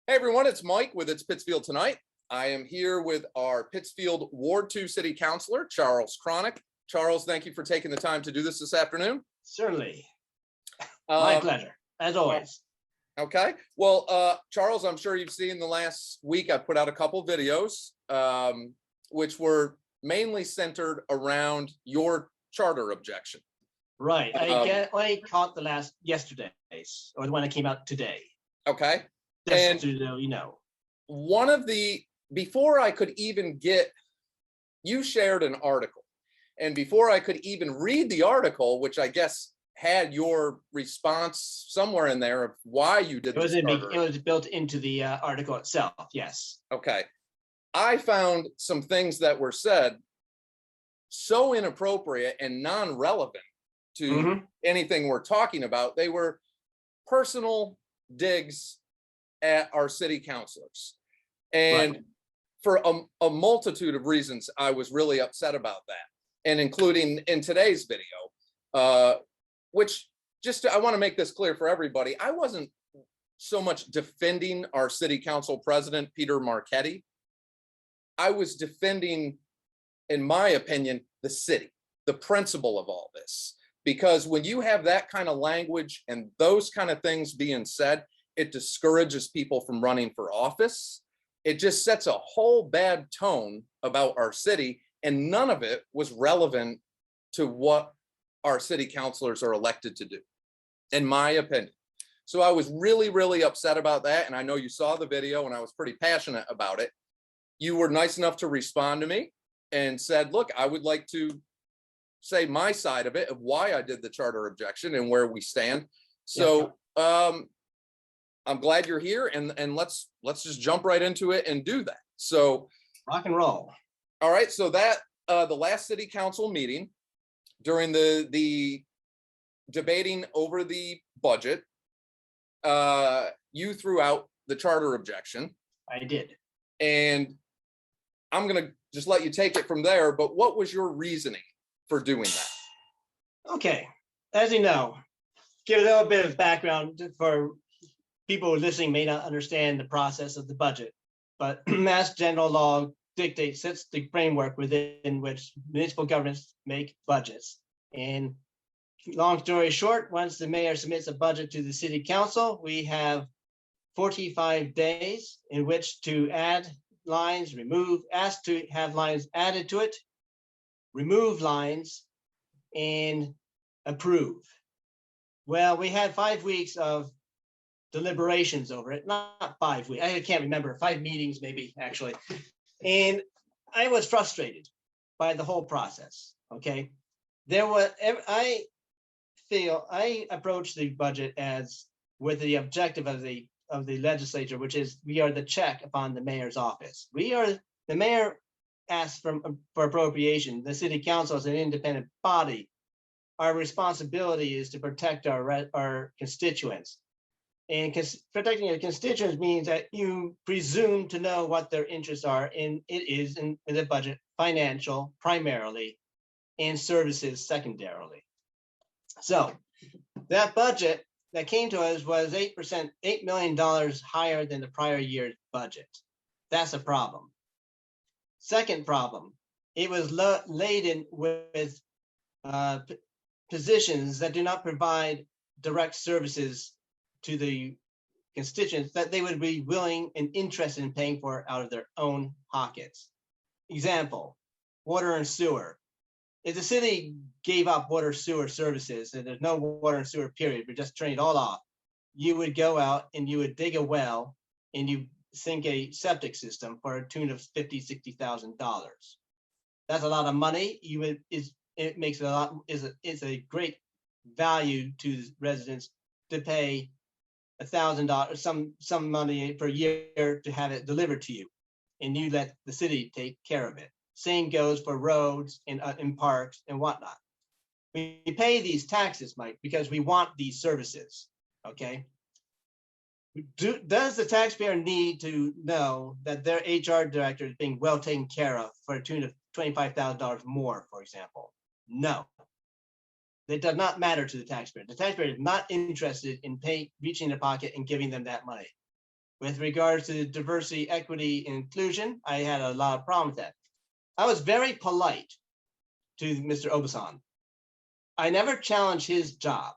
Hey everyone, it's Mike with It's Pittsfield Tonight. I am here with our Pittsfield Ward 2 City Councilor, Charles Kronick. Charles, thank you for taking the time to do this afternoon. Certainly. My pleasure, as always. Okay. Well, Charles, I'm sure you've seen the last week I put out a couple videos, which were mainly centered around your charter objection. Right. I caught the last yesterday's, or the one that came out today. Okay. Just And to, you know. one of the, before I could even get, you shared an article, and before I could even read the article, which I guess had your response somewhere in there of why you did this. It was built into the article itself, yes. Okay. I found some things that were said so inappropriate and non-relevant to anything we're talking about. They were personal digs at our city councilors. And for a multitude of reasons, I was really upset about that. And including in today's video, which I want to make this clear for everybody. I wasn't so much defending our city council president, Peter Marchetti. I was defending, in my opinion, the city, the principle of all this. Because when you have that kind of language and those kind of things being said, it discourages people from running for office. It just sets a whole bad tone about our city, and none of it was relevant to what our city councilors are elected to do, in my opinion. So I was really, really upset about that. And I know you saw the video and I was pretty passionate about it. You were nice enough to respond to me and said, look, I would like to say my side of it, of why I did the charter objection and where we stand. So I'm glad you're here, and let's just jump right into it and do that. So rock and roll. All right. So that the last city council meeting during the debating over the budget, you threw out the charter objection. I did. And I'm going to just let you take it from there. But what was your reasoning for doing that? Okay. As you know, give a little bit of background for people listening may not understand the process of the budget, but Mass General Law dictates, sets the framework within which municipal governments make budgets. And long story short, once the mayor submits a budget to the city council, we have 45 days in which to add lines, ask to have lines added to it, remove lines, and approve. Well, we had 5 weeks of deliberations over it, not 5 weeks. I can't remember, 5 meetings maybe, actually. And I was frustrated by the whole process, okay? I feel I approached the budget as with the objective of the legislature, which is we are the check upon the mayor's office. The mayor asks for appropriation. The city council is an independent body. Our responsibility is to protect our constituents. And protecting your constituents means that you presume to know what their interests are, and it is in the budget, financial primarily, and services secondarily. So that budget that came to us was $8 million higher than the prior year's budget. That's a problem. Second problem, it was laden with positions that do not provide direct services to the constituents that they would be willing and interested in paying for out of their own pockets. Example, water and sewer. If the city gave up water sewer services and there's no water and sewer period, we just turn it all off, you would go out and you would dig a well and you sink a septic system for a tune of $50,000, $60,000. That's a lot of money. It makes it's a great value to residents to pay $1,000, some money per year to have it delivered to you, and you let the city take care of it. Same goes for roads and parks and whatnot. We pay these taxes, Mike, because we want these services. Okay. Does the taxpayer need to know that their HR director is being well taken care of for a tune of $25,000 more, for example? No. It does not matter to the taxpayer. The taxpayer is not interested in reaching their pocket and giving them that money. with regards to diversity, equity, and inclusion, I had a lot of problems with that. I was very polite to Mr. Obasan. I never challenged his job.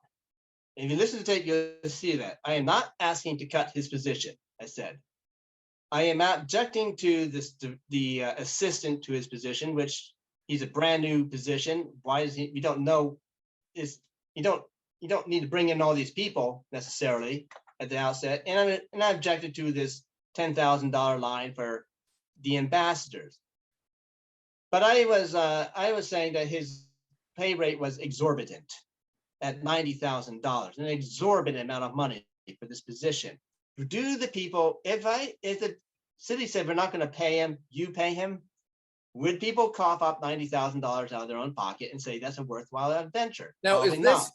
If you listen to the tape, you'll see that. I am not asking to cut his position, I said. I am objecting to this, the assistant to his position, which he's a brand new position. Why is he, we don't know, you don't need to bring in all these people necessarily at the outset. And I objected to this $10,000 line for the ambassadors. But I was saying that his pay rate was exorbitant at $90,000, an exorbitant amount of money for this position. Do the people, if the city said we're not going to pay him, you pay him, would people cough up $90,000 out of their own pocket and say that's a worthwhile venture? Now, Probably is this not.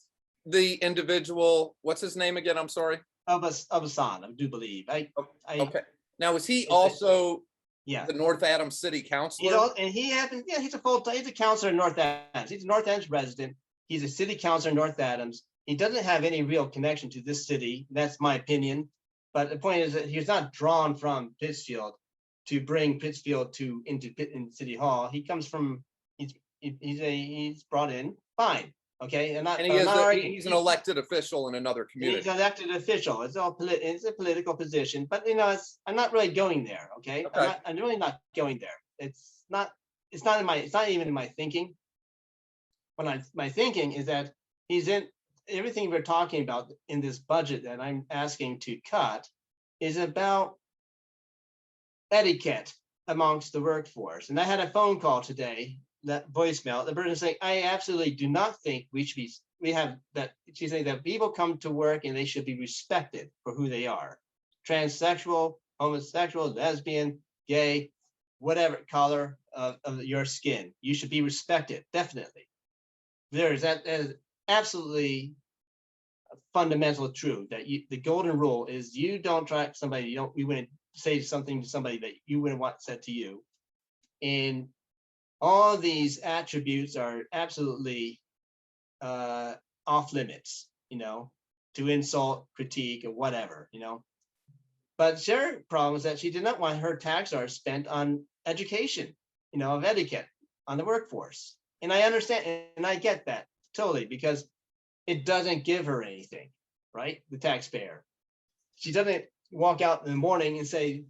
the individual, what's his name again? I'm sorry. Obasan, I do believe. Okay. Now, is he also Yeah. the North Adams City Councilor? And he happens, yeah, he's a counselor in North Adams. He's a North Adams resident. He's a city councilor in North Adams. He doesn't have any real connection to this city. That's my opinion. But the point is that he's not drawn from Pittsfield to bring Pittsfield into City Hall. He comes from, he's brought in, fine. Okay, And he's an elected official in another community. He's an elected official. It's a political position, but I'm not really going there. Okay, I'm really not going there. It's not even in my thinking. My thinking is that he's in everything we're talking about in this budget that I'm asking to cut is about etiquette amongst the workforce. And I had a phone call today, that voicemail, the person saying, I absolutely do not think she's saying that people come to work and they should be respected for who they are. Transsexual, homosexual, lesbian, gay, whatever color of your skin, you should be respected, definitely. That is absolutely a fundamental truth that the golden rule is you don't try somebody, you wouldn't say something to somebody that you wouldn't want said to you. And all these attributes are absolutely off limits, to insult, critique, or whatever, But her problem is that she did not want her tax dollars spent on education, of etiquette on the workforce. And I understand, and I get that totally, because it doesn't give her anything, right? The taxpayer. She doesn't walk out in the morning and say,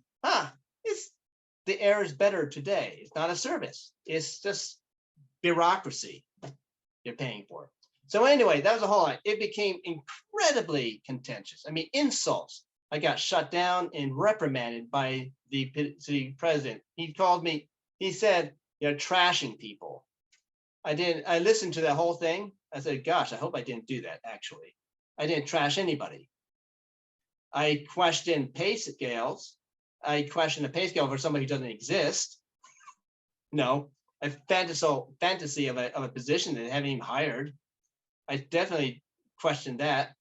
the air is better today. It's not a service. It's just bureaucracy you're paying for. So anyway, that was a whole lot. It became incredibly contentious. I mean, insults. I got shut down and reprimanded by the city president. He called me, he said, you're trashing people. I listened to that whole thing. I said, gosh, I hope I didn't do that, actually. I didn't trash anybody. I questioned pay scales. I questioned a pay scale for somebody who doesn't exist. No, a fantasy of a position that they haven't even hired. I definitely questioned that.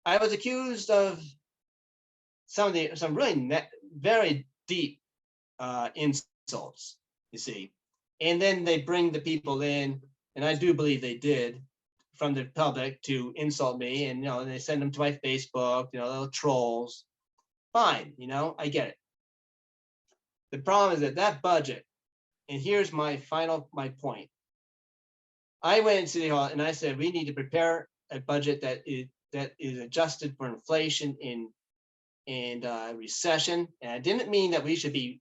I was accused of some really very deep insults, you see. And then they bring the people in, and I do believe they did, from the public to insult me, and they send them to my Facebook, little trolls. Fine, I get it. The problem is that budget, and here's my point. I went in City Hall and I said we need to prepare a budget that is adjusted for inflation and recession. And I didn't mean that we should be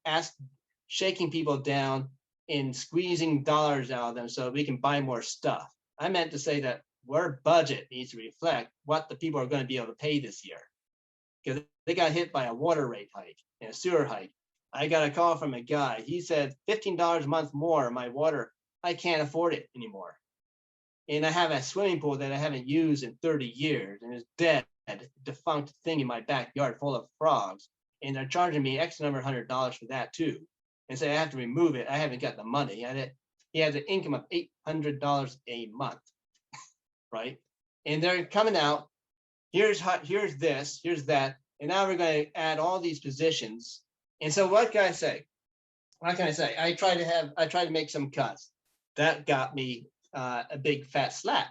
shaking people down and squeezing dollars out of them so we can buy more stuff. I meant to say that our budget needs to reflect what the people are going to be able to pay this year, because they got hit by a water rate hike and a sewer hike. I got a call from a guy. He said $15 a month more in my water. I can't afford it anymore. And I have a swimming pool that I haven't used in 30 years and it's dead, defunct thing in my backyard full of frogs. And they're charging me X number of $100 for that too. And say I have to remove it. I haven't got the money. He has an income of $800 a month, right? And they're coming out. Here's this, here's that, and now we're going to add all these positions. And so what can I say? What can I say? I tried to make some cuts. That got me a big fat slap.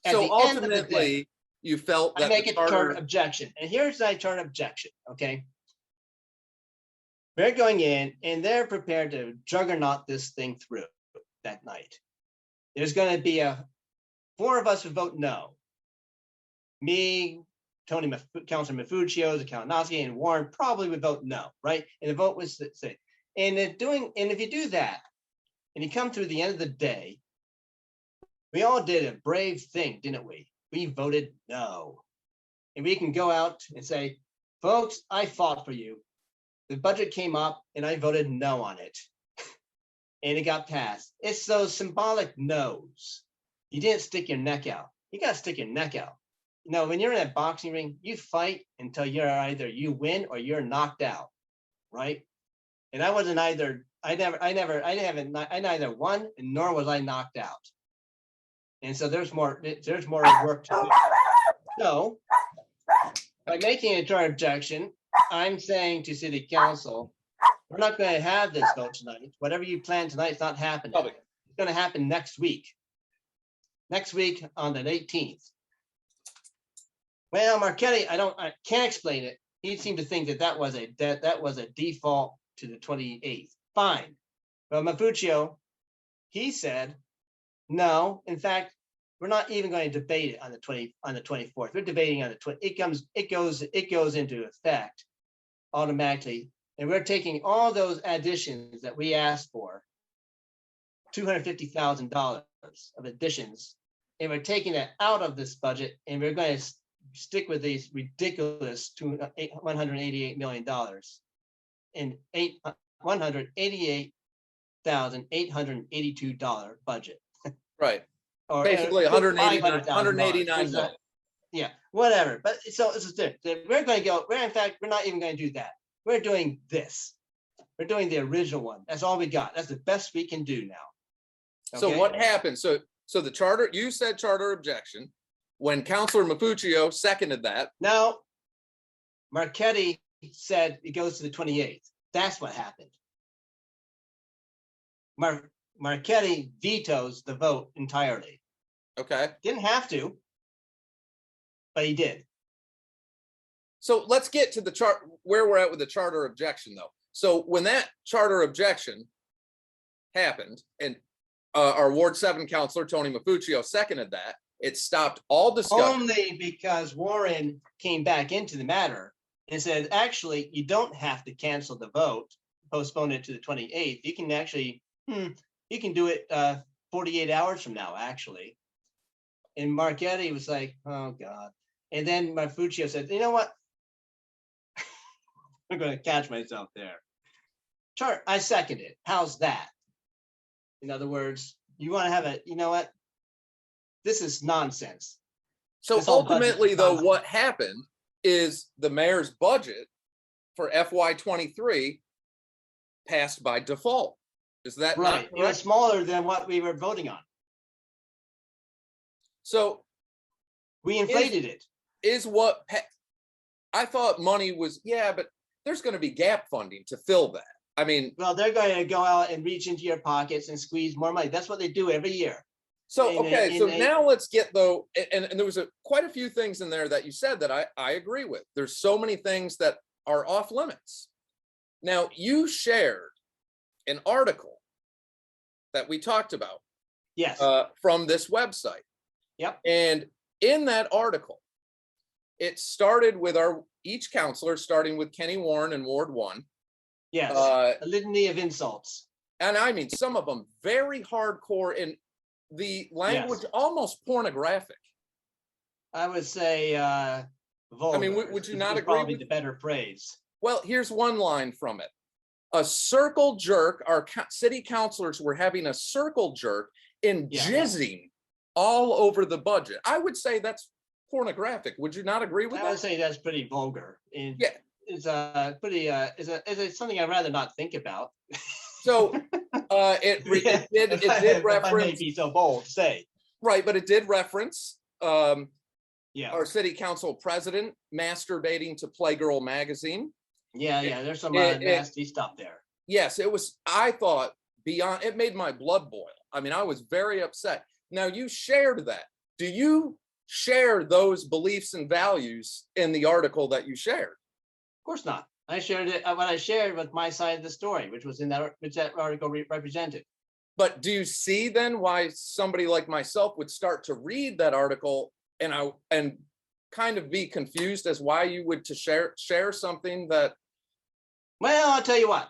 So ultimately, you felt I that make the a turn charter, objection, and here's my turn objection, okay? They're going in and they're prepared to juggernaut this thing through that night. There's gonna be 4 of us who vote no. Me, Councilor Mafuccio, Kalinowski, and Warren probably would vote no, right? And the vote was say, and if you do that, and you come through the end of the day, we all did a brave thing, didn't we? We voted no. And we can go out and say, folks, I fought for you. The budget came up and I voted no on it. And it got passed. It's those symbolic no's. You didn't stick your neck out. You got to stick your neck out. You know, when you're in a boxing ring, you fight until you're either you win or you're knocked out, right? And I wasn't either. I neither won nor was I knocked out. And so there's more work to do. So by making a turn objection, I'm saying to City Council, we're not going to have this vote tonight. Whatever you plan tonight is not happening. It's going to happen next week. Next week on the 18th. Well, Marchetti, I can't explain it. He seemed to think that was a default to the 28th. Fine. But Mafuccio, he said, no, in fact, we're not even going to debate it on the 24th. We're debating on the 20th. It goes into effect automatically. And we're taking all those additions that we asked for, $250,000 of additions, and we're taking that out of this budget, and we're going to stick with these ridiculous $188 million and $188,882 budget. right? Or Basically 189 million. Yeah, whatever. But so it's just we're going to go. We're not even going to do that. We're doing this. We're doing the original one. That's all we got. That's the best we can do now. Okay? So what happened? So the charter, you said charter objection. When Councilor Mafuccio seconded that. Now, Marchetti said it goes to the 28th. That's what happened. Marchetti vetoes the vote entirely. Okay. Didn't have to, but he did. So let's get to the chart where we're at with the charter objection, though. So when that charter objection happened, and our Ward 7 councilor, Tony Mafuccio, seconded that, it stopped all discussion. Only because Warren came back into the matter and said, actually, you don't have to cancel the vote, postpone it to the 28th. You can actually, you can do it 48 hours from now, actually. And Marchetti was like, oh, God. And then Mafuccio said, you know what? I'm going to catch myself there. Chart, I second it. How's that? In other words, you want to have a, you know what? This is nonsense. So ultimately, though, what happened is the mayor's budget for FY23 passed by default. Is that right? It was smaller than what we were voting on. So we inflated it. Is what I thought money was, yeah, but there's going to be gap funding to fill that. I mean, well, they're going to go out and reach into your pockets and squeeze more money. That's what they do every year. So, okay, so now let's get, though, and there was quite a few things in there that you said that I agree with. There's so many things that are off limits. Now, you shared an article that we talked about. Yes. From this website. Yep. And in that article, it started with each counselor, starting with Kenny Warren in Ward 1. Yes, a litany of insults. And I mean, some of them very hardcore, and the language almost pornographic. I would say vulgar. I mean, would you not agree? Probably the better phrase. Well, here's one line from it. A circle jerk, our city councilors were having a circle jerk and jizzing all over the budget. I would say that's pornographic. Would you not agree with that? I would say that's pretty vulgar. And yeah. It's is something I'd rather not think about. So it did reference. I may be so bold to say. Right, but it did reference yeah, our city council president masturbating to Playgirl magazine. Yeah, there's some nasty stuff there. Yes, it was. I thought beyond. It made my blood boil. I mean, I was very upset. Now you shared that. Do you share those beliefs and values in the article that you shared. Of course not. I shared it. What I shared was my side of the story, which was in which that article represented. But do you see then why somebody like myself would start to read that article and kind of be confused as why you would share something that? Well, I'll tell you what.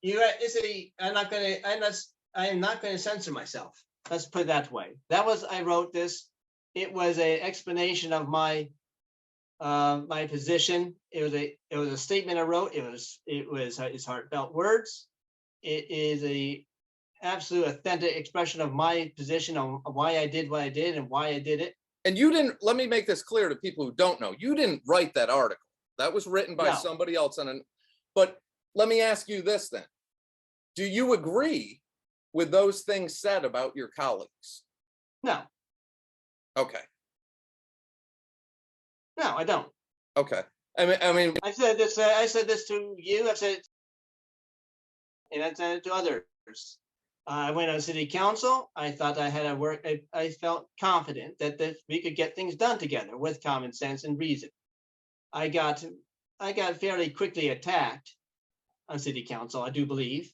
I'm not going to censor myself. Let's put it that way. I wrote this. It was an explanation of my position. It was a statement I wrote. It was his heartfelt words. It is a absolute authentic expression of my position on why I did what I did and why I did it. And you didn't, let me make this clear to people who don't know, you didn't write that article. That was written by somebody else but let me ask you this then. Do you agree with those things said about your colleagues? No. Okay. No, I don't. Okay. I mean, I said this to you. I said it to others. I went on city council. I thought I had I felt confident that we could get things done together with common sense and reason. I got fairly quickly attacked on city council, I do believe.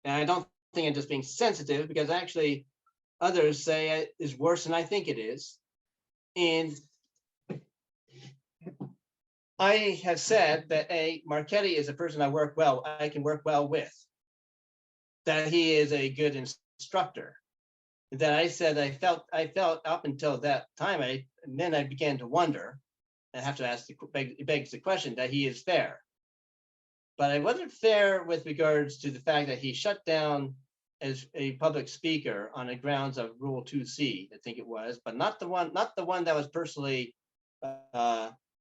And I don't think I'm just being sensitive, because actually others say it is worse than I think it is. And I have said that Marchetti is a person I can work well with, that he is a good instructor, that I said I felt up until that time, and then I began to wonder, and have to ask, it begs the question that he is fair. But I wasn't fair with regards to the fact that he shut down as a public speaker on the grounds of Rule 2C, I think it was, but not the one that was personally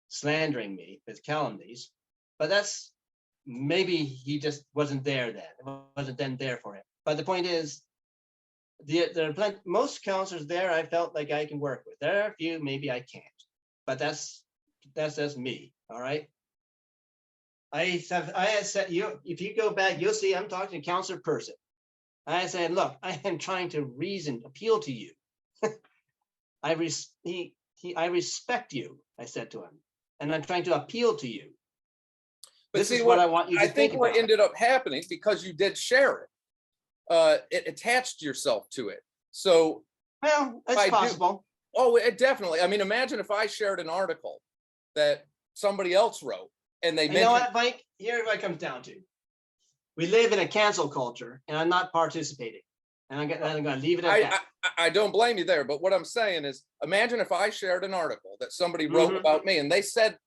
slandering me with calumnies. But that's, maybe he just wasn't there then. It wasn't then there for him. But the point is, there are most counselors there I felt like I can work with. There are a few maybe I can't, but that's just me. All right. I had said, if you go back, you'll see I'm talking to Councilor Person. I said, look, I am trying to appeal to you. I respect you, I said to him, and I'm trying to appeal to you. But this see, is what I want you to think think what about. ended up happening, because you did share it, it attached yourself to it. So, well, that's possible. It definitely. I mean, imagine if I shared an article that somebody else wrote, and they You know what, Mike? Here's what it comes down to. We live in a cancel culture, and I'm not participating. And I'm going to leave it at that. I don't blame you there, but what I'm saying is, imagine if I shared an article that somebody wrote about me, and they said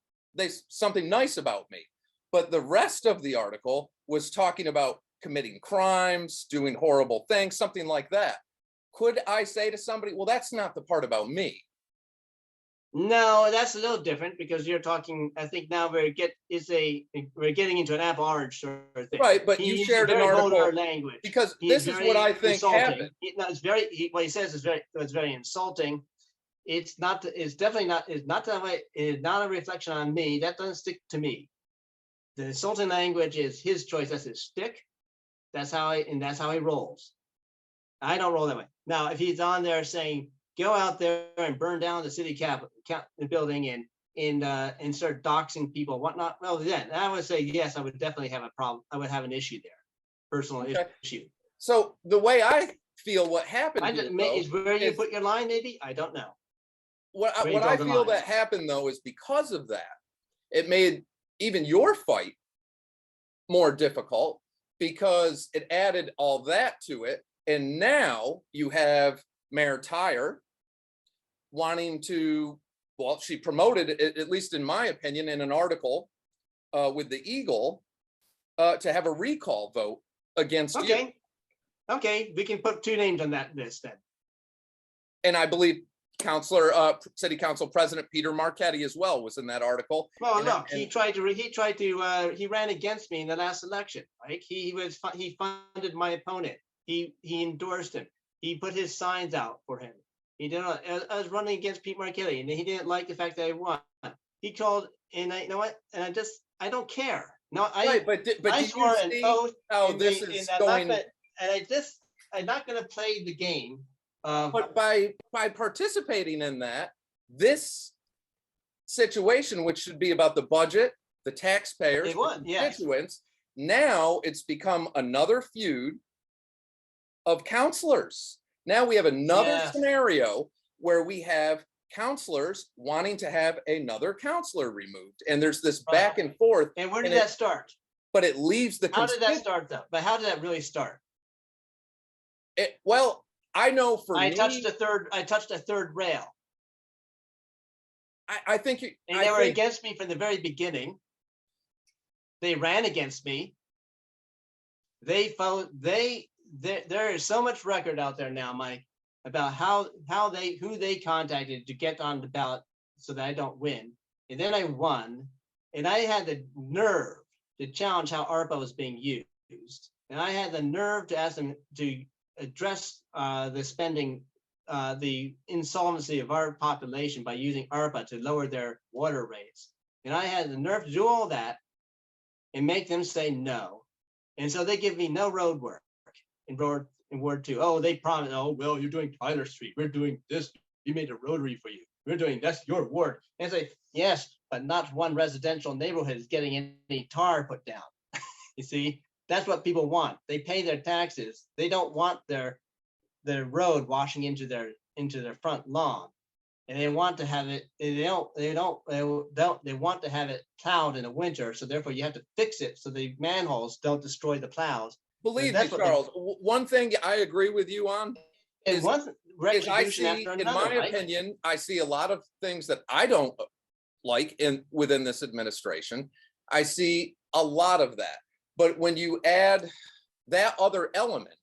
something nice about me, but the rest of the article was talking about committing crimes, doing horrible things, something like that. Could I say to somebody, well, that's not the part about me? No, that's a little different, because you're talking, I think now we're getting into an apple orange sort of thing. Right, but you shared an article language, because this is what I think happened. What he says is very insulting. It's definitely not, it's not that way. It's not a reflection on me. That doesn't stick to me. The insulting language is his choice. That's his stick. That's how he rolls. I don't roll that way. Now, if he's on there saying, go out there and burn down the city building and start doxing people, whatnot, well, then I would say, yes, I would definitely have a problem. I would have an issue there, personal issue. So the way I feel what happened is where you put your line, maybe? I don't know. What I feel that happened, though, is because of that, it made even your fight more difficult, because it added all that to it. And now you have Mayor Tyre wanting to, well, she promoted it, at least in my opinion, in an article with the Eagle, to have a recall vote against you. Okay, we can put two names on that list then. And I believe City Council President Peter Marchetti as well was in that article. Well, look, he ran against me in the last election. Like he funded my opponent. He endorsed him. He put his signs out for him. I was running against Pete Marchetti, and he didn't like the fact that I won. He called, and you know what? And I don't care. No, right, but I swore an oath. How this is going? I'm not going to play the game. But by participating in that, this situation, which should be about the budget, the taxpayers, It was, the yes. constituents, now it's become another feud of counselors. Now we have another Yes. scenario where we have counselors wanting to have another counselor removed, and there's this Right. back and forth. And where did and that start? But it leaves the How did that constitu- start though? But how did that really start? well, I know for I me, touched a third rail. I think you, And I they were think- against me from the very beginning. They ran against me. There is so much record out there now, Mike, about who they contacted to get on the ballot so that I don't win. And then I won, and I had the nerve to challenge how ARPA was being used. And I had the nerve to ask them to address the spending, the insolvency of our population by using ARPA to lower their water rates. And I had the nerve to do all that and make them say no. And so they give me no road work in Ward 2. Oh, they promise, oh, well, you're doing Tyler Street. We're doing this. We made a rotary for you. We're doing, that's your ward. And I say, yes, but not one residential neighborhood is getting any tar put down. You see, that's what people want. They pay their taxes. They don't want their road washing into their front lawn. And they want to have it, they want to have it plowed in the winter. So therefore you have to fix it so the manholes don't destroy the plows. believe me, that's what they- Charles, one thing I agree with you on And Is- one is I retribution see, after in another, my right? opinion, I see a lot of things that I don't like within this administration. I see a lot of that. But when you add that other element,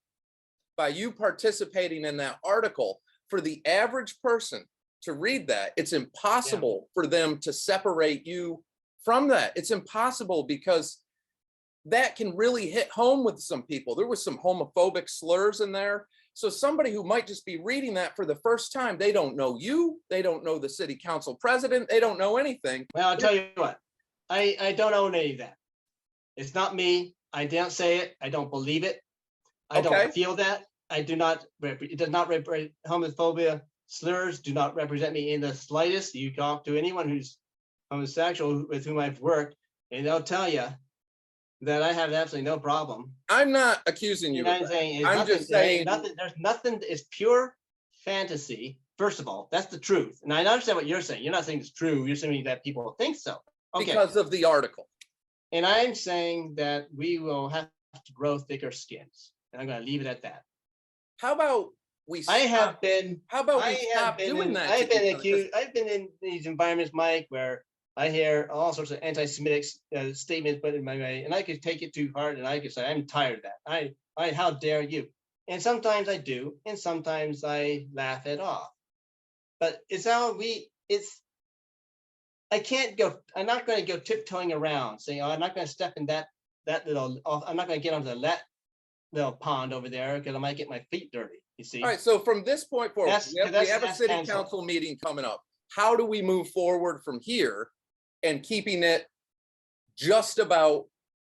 by you participating in that article, for the average person to read that, it's impossible for them to separate you from that. It's impossible because that can really hit home with some people. There was some homophobic slurs in there. So somebody who might just be reading that for the first time, they don't know you, they don't know the city council president, they don't know anything. Well, I'll tell you what, I don't own any of that. It's not me. I don't say it. I don't believe it. I Okay. don't feel that. I do not, it does not represent homophobia. Slurs do not represent me in the slightest. You talk to anyone who's homosexual with whom I've worked, and they'll tell you that I have absolutely no problem. I'm not accusing you You know of what I'm that. saying? I'm just saying, there's nothing, it's pure fantasy. First of all, that's the truth. And I understand what you're saying. You're not saying it's true. You're saying that people think so. Okay. because of the article. And I'm saying that we will have to grow thicker skins. And I'm going to leave it at that. How about we I stop- have been, how about I we have stop been, doing in, that? I've to been each other? 'Cause accused, I've been in these environments, Mike, where I hear all sorts of anti-Semitic statements put in my way, and I could take it too hard, and I could say, I'm tired of that. How dare you? And sometimes I do, and sometimes I laugh it off. But it's how I can't go, I'm not going to go tiptoeing around saying, oh, I'm not going to step in that little, I'm not going to get onto that little pond over there because I might get my feet dirty, you see? All right, so from this point forward, we have a that's city canceled. council meeting coming up. How do we move forward from here and keeping it just about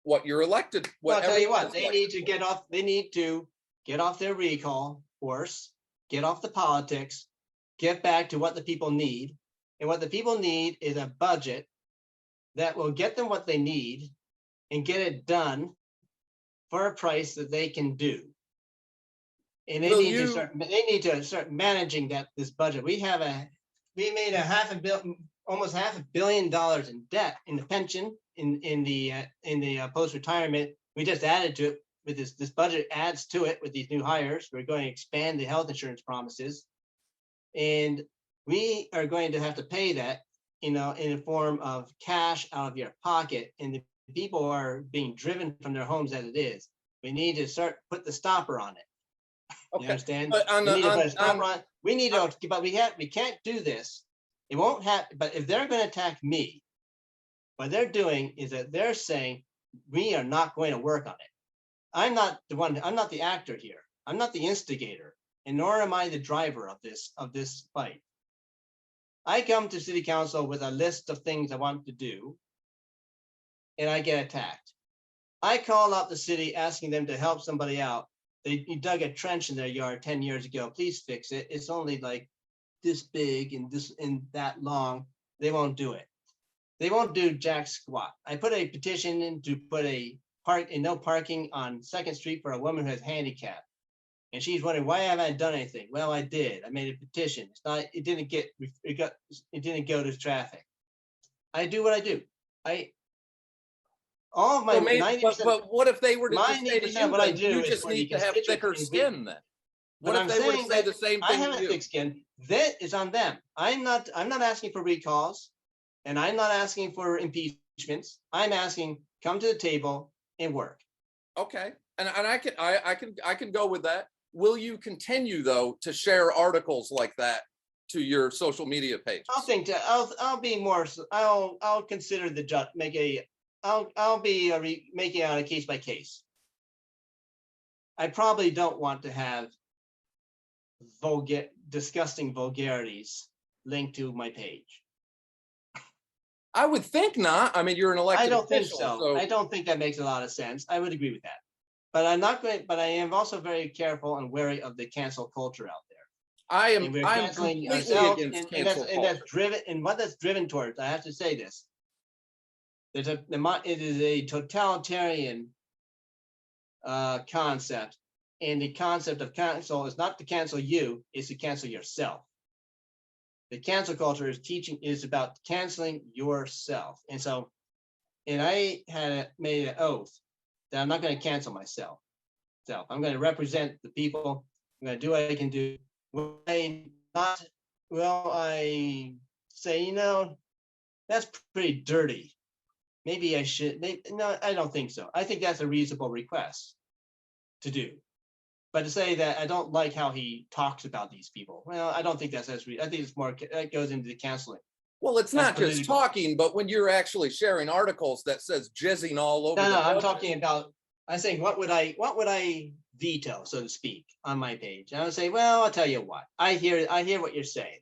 what you're elected? Well, I'll tell you what, everyone's they elected need to get off their recall horse, get off the politics, get back to what the people need. And what the people need is a budget that will get them what they need and get it done for a price that they can do. And they Will need you- to start managing this budget. We made almost $500 million in debt in the pension, in the post-retirement. We just added to it with this budget adds to it with these new hires. We're going to expand the health insurance promises. And we are going to have to pay that, in the form of cash out of your pocket. And the people are being driven from their homes as it is. We need to put the stopper on it. You Okay. understand? But on We the- need to put a on- stopper on. We need to, but we can't do this. It won't happen. But if they're going to attack me, what they're doing is that they're saying we are not going to work on it. I'm not the one. I'm not the actor here. I'm not the instigator, and nor am I the driver of this fight. I come to city council with a list of things I want to do, and I get attacked. I call up the city asking them to help somebody out. They dug a trench in their yard 10 years ago. Please fix it. It's only like this big and this and that long, they won't do it. They won't do jack squat. I put a petition in to put a no parking on 2nd Street for a woman who has handicap. And she's wondering, why haven't I done anything? Well, I did. I made a petition. It's not, it didn't go to traffic. I do what I do. All of my So maybe, 90%. but what if they were to My just say to 90% you, what I then do you is just for the need to have thicker constituents skin then? What But if I'm they were to saying say that the same I thing have to a you? thick skin. That is on them. I'm not asking for recalls, and I'm not asking for impeachments. I'm asking, come to the table and work. Okay, and I can go with that. Will you continue though to share articles like that to your social media pages? I'll be more. I'll consider the judge. I'll be making it on a case by case. I probably don't want to have disgusting vulgarities linked to my page. I would think not. I mean, you're an elected I don't think official, so. I don't think that makes a lot of sense. I would agree with that. But I'm not going, but I am also very careful and wary of the cancel culture out there. I am And we're completely canceling ourselves, against and cancel culture. that's driven, and what that's driven towards, I have to say this. It is a totalitarian concept. And the concept of cancel is not to cancel you, it's to cancel yourself. The cancel culture is about canceling yourself. And so, and I had made an oath that I'm not going to cancel myself. So I'm going to represent the people. I'm going to do what I can do. I say, that's pretty dirty. Maybe I should, no, I don't think so. I think that's a reasonable request to do. But to say that I don't like how he talks about these people, well, I don't think that's as I think it's more that goes into the canceling. Well, it's not just talking, but when you're actually sharing articles that says jizzing all over. No, I'm talking about. I'm saying what would I veto, so to speak, on my page? And I would say, well, I'll tell you what. I hear what you're saying,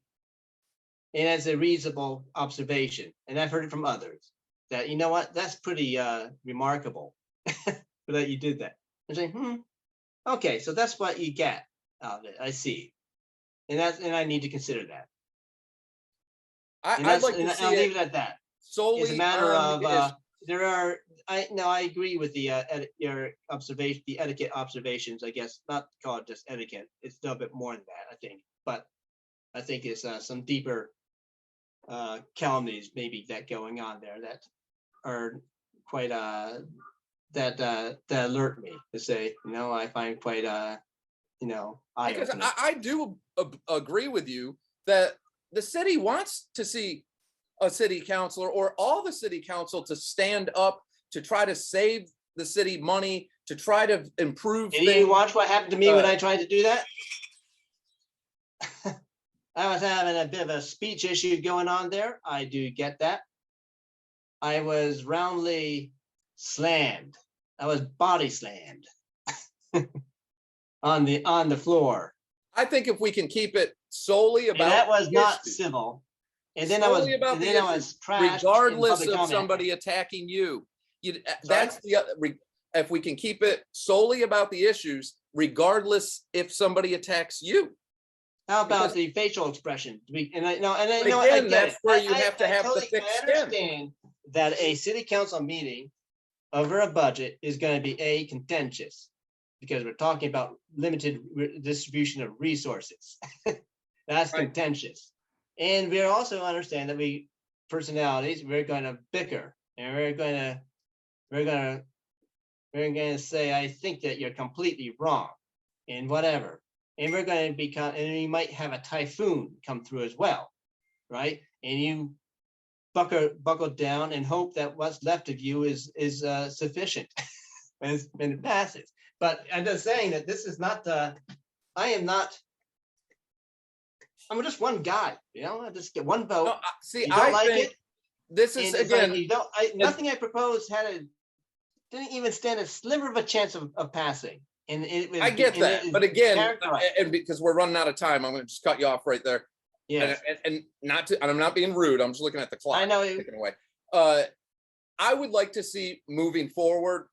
and it's a reasonable observation, and I've heard it from others that that's pretty remarkable that you did that. I'm saying, okay, so that's what you get out of it. I see, and I need to consider that. I'd like to see I'll leave it at that. Solely it's a matter of there are. I agree with the your observation, the etiquette observations. I guess not call it just etiquette. It's still a bit more than that, I think. But I think it's some deeper calumnies maybe that going on there that are quite that alert me to say, I find quite because I do agree with you that the city wants to see a city councilor or all the city council to stand up to try to save the city money, to try to improve things. Did you watch what happened to me when I tried to do that? I was having a bit of a speech issue going on there. I do get that. I was roundly slammed. I was body slammed on the floor. I think if we can keep it solely about, and that was not civil. And then I was trashed, regardless of somebody attacking you. That's if we can keep it solely about the issues, regardless if somebody attacks you. How about the facial expression? That's where you have to have the thick skin. I understand that a city council meeting over a budget is going to be contentious because we're talking about limited distribution of resources. That's contentious. And we also understand that we're going to bicker, and we're going to say, I think that you're completely wrong and whatever. And we're going to and you might have a typhoon come through as well, right? And you buckle down and hope that what's left of you is sufficient when it passes. But I'm just saying that this is not, I'm just one guy, I just get one vote. No, see, I think this is again, nothing I proposed didn't even stand a sliver of a chance of passing. And I get that, but again, and because we're running out of time, I'm going to just cut you off right there. Yeah, and I'm not being rude. I'm just looking at the clock. I know. Taking away. I would like to see moving forward,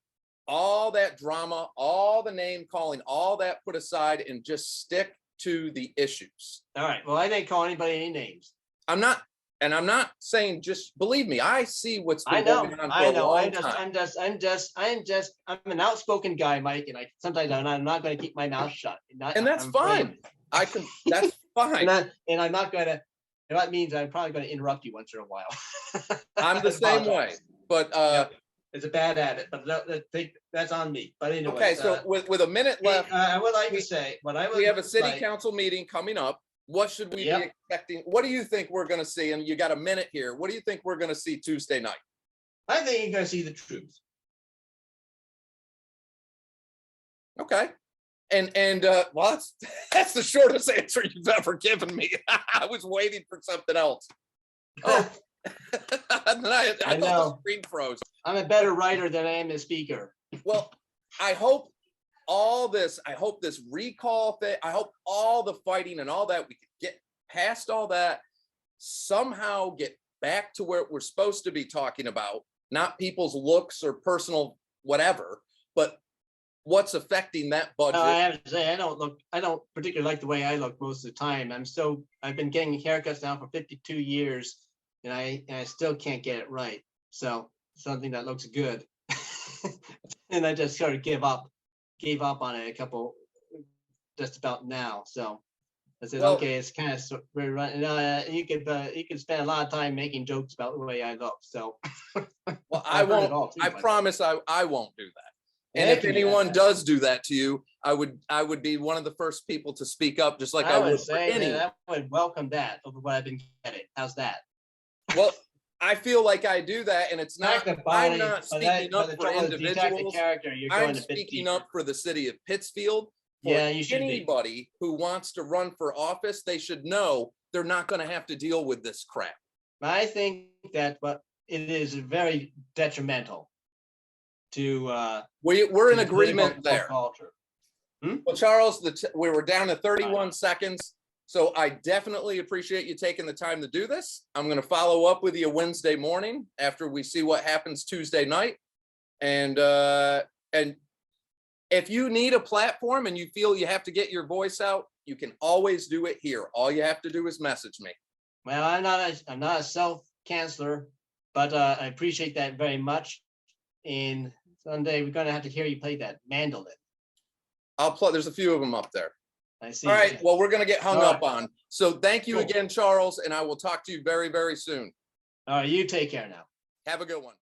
all that drama, all the name calling, all that put aside, and just stick to the issues. All right, well, I didn't call anybody any names. I'm not saying, just believe me, I see what's I been know, going on for I a know, long time. I'm an outspoken guy, Mike, and sometimes I'm not gonna keep my mouth shut. And that's I'm afraid. fine. That's fine. And I'm not gonna, and that means I'm probably gonna interrupt you once in a while. I'm the same way, but, Yep. It's a bad habit, but that's on me. But anyway. okay, so with a minute left, I would like to say, we have a city council meeting coming up. What should we be expecting? What do you think we're gonna see? And you got a minute here. What do you think we're gonna see Tuesday night? I think you're gonna see the truth. Okay. And well, that's the shortest answer you've ever given me. I was waiting for something else. Oh, I thought the screen froze. I'm a better writer than I am a speaker. Well, I hope this recall thing, I hope all the fighting and all that, we could get past all that, somehow get back to where we're supposed to be talking about, not people's looks or personal whatever, but what's affecting that budget. I have to say, I don't particularly like the way I look most of the time. I've been getting haircuts now for 52 years, and I still can't get it right. So something that looks good. And I just sort of gave up on it just about now. So I said, well, okay, it's kind of you could spend a lot of time making jokes about the way I look. So well, I won't. I promise I won't do that. And if anyone does do that to you, I would be one of the first people to speak up, just like I would for anyone. I would welcome that over what I've been getting. How's that? Well, I feel like I do that, and it's not. I'm not speaking up for individuals. I'm speaking up for the city of Pittsfield. Yeah, you should. Anybody who wants to run for office, they should know they're not going to have to deal with this crap. I think that, but it is very detrimental to. We're in agreement there. Hmm? Well, Charles, we were down to 31 seconds. So I definitely appreciate you taking the time to do this. I'm going to follow up with you Wednesday morning after we see what happens Tuesday night. And if you need a platform and you feel you have to get your voice out, you can always do it here. All you have to do is message me. Well, I'm not a self-councilor, but I appreciate that very much. And someday we're going to have to hear you play that mandolin. There's a few of them up there. I see. All right. Well, we're going to get hung up on. So thank you again, Charles, and I will talk to you very, very soon. All right. You take care now. Have a good one.